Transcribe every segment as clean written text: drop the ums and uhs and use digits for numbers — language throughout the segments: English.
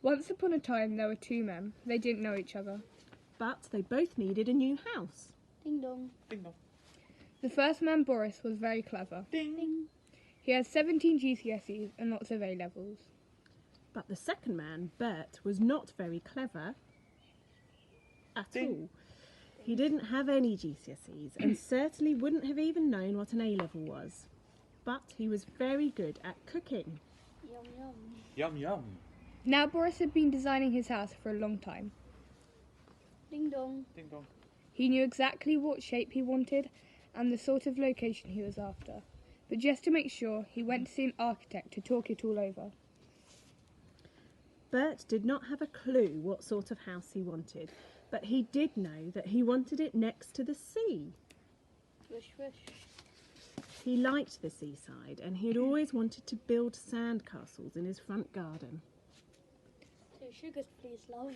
Once upon a time there were two men. They didn't know each other. But they both needed a new house. Ding dong. Ding dong. The first man, Boris, was very clever. Ding. Ding. He had 17 GCSEs and lots of A-levels. But the second man, Bert, was not very clever at Ding. all. He didn't have any GCSEs and certainly wouldn't have even known what an A-level was. But he was very good at cooking. Yum yum. Yum yum. Now Boris had been designing his house for a long time. Ding dong. Ding dong. He knew exactly what shape he wanted and the sort of location he was after. But just to make sure, he went to see an architect to talk it all over. Bert did not have a clue what sort of house he wanted, but he did know that he wanted it next to the sea. Wish wish. He liked the seaside and he had always wanted to build sand castles in his front garden. 2 sugars, please, love.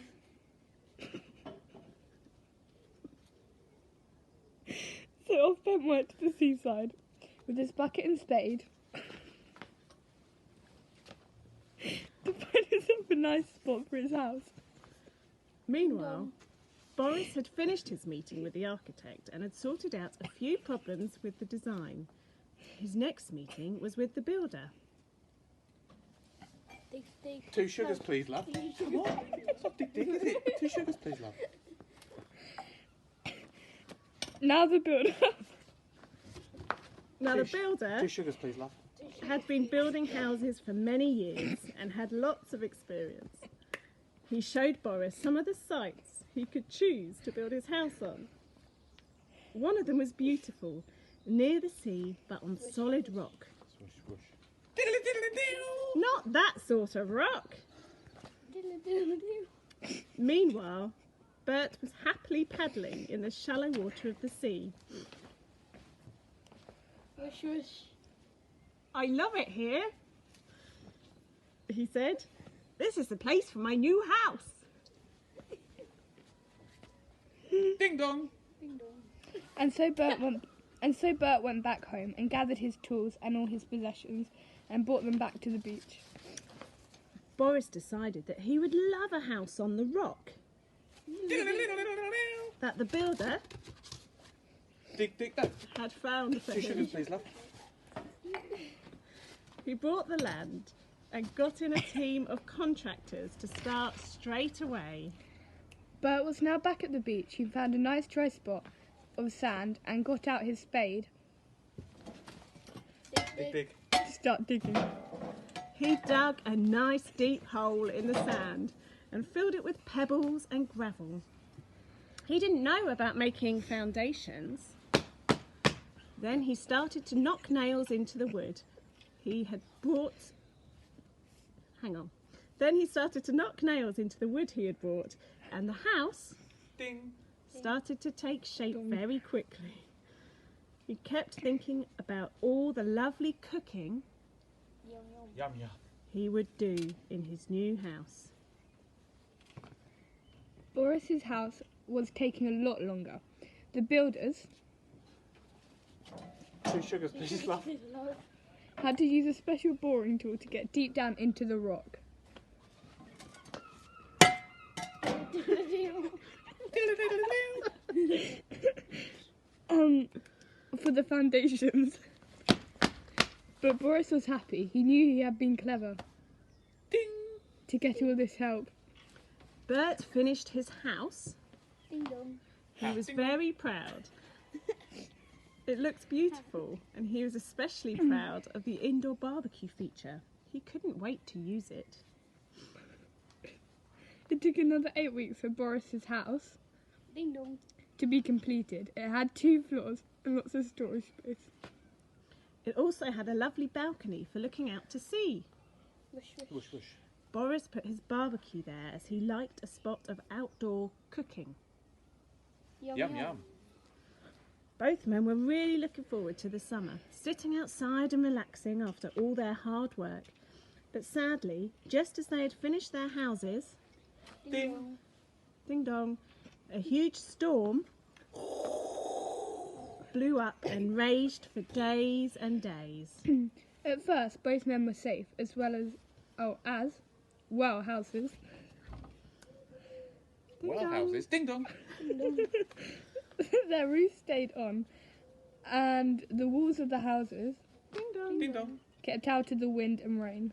So off Ben went to the seaside with his bucket and spade to find himself a nice spot for his house. Meanwhile, Boris had finished his meeting with the architect and had sorted out a few problems with the design. His next meeting was with the builder. Dig dig. 2 sugars, please, love. Come on. It's not dig dig, is it? 2 sugars, please, love. Now the builder Now the builder 2 sugars, please, love. had been building houses for many years and had lots of experience. He showed Boris some of the sites he could choose to build his house on. One of them was beautiful, near the sea but on solid rock. Swoosh, swoosh. Diddly diddly doo. Not that sort of rock! Diddle diddle doo. Meanwhile, Bert was happily paddling in the shallow water of the sea. Wish wish. I love it here, he said. This is the place for my new house. Ding dong. Ding dong. And so Bert went back home and gathered his tools and all his possessions and brought them back to the beach. Boris decided that he would love a house on the rock that the builder Dig dig that. had found for 2 sugars, him. please, love. He bought the land and got in a team of contractors to start straight away. Bert was now back at the beach. He found a nice dry spot of sand and got out his spade Dig Dig dig. dig. to start digging. He dug a nice deep hole in the sand and filled it with pebbles and gravel. He didn't know about making foundations. Then he started to knock nails into the wood. Then he started to knock nails into the wood he had brought, and the house Ding. started to take shape very quickly. He kept thinking about all the lovely cooking Yum yum. Yum yum. he would do in his new house. Boris's house was taking a lot longer. The builders 2 sugars, please, love. Please, love. had to use a special boring tool to get deep down into the rock. Diddle diddle. Diddly diddly doo. For the foundations. But Boris was happy. He knew he had been clever Ding. to get all this help. Bert finished his house. Ding dong. He was Ding dong. very proud. It looked beautiful, and he was especially proud of the indoor barbecue feature. He couldn't wait to use it. It took another 8 weeks for Boris's house Ding dong. to be completed. It had 2 floors and lots of storage space. It also had a lovely balcony for looking out to sea. Wish wish. Whoosh whoosh. Boris put his barbecue there as he liked a spot of outdoor cooking. Yum Yum yum. Both men were really looking forward to the summer, sitting outside and relaxing after all their hard work. But sadly, just as they had finished their houses, Ding dong. ding dong, a huge storm blew up and raged for days and days. At first, both men were safe, as well houses. Well, dong. houses. Ding dong. Ding dong. Their roof stayed on, and the walls of the houses Ding dong. Ding dong. kept out of the wind and rain.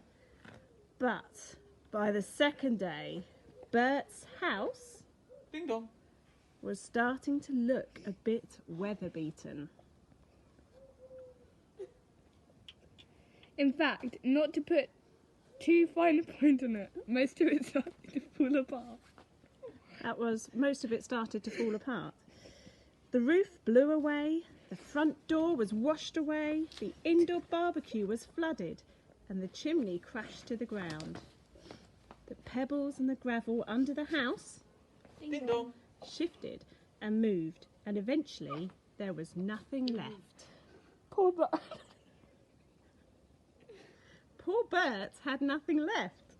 But by the second day, Bert's house Ding dong. was starting to look a bit weather-beaten. In fact, not to put too fine a point on it, most of it started to fall apart. That was, most of it started to fall apart. The roof blew away, the front door was washed away, the indoor barbecue was flooded, and the chimney crashed to the ground. The pebbles and the gravel under the house Ding dong. shifted and moved, and eventually there was nothing left. Poor Bert. Poor Bert had nothing left.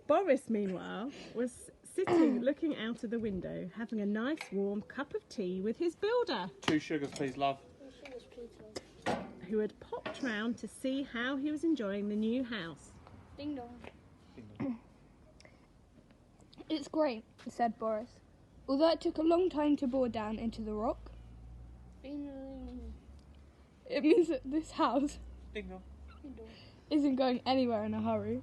Boris, meanwhile, was sitting looking out of the window, having a nice warm cup of tea with his builder, 2 sugars, please, love. Sugars, please, love. who had popped round to see how he was enjoying the new house. Ding dong. Ding dong. It's great, said Boris. Although it took a long time to bore down into the rock, Ding dong. it means that this house Ding dong. Ding dong. isn't going anywhere in a hurry.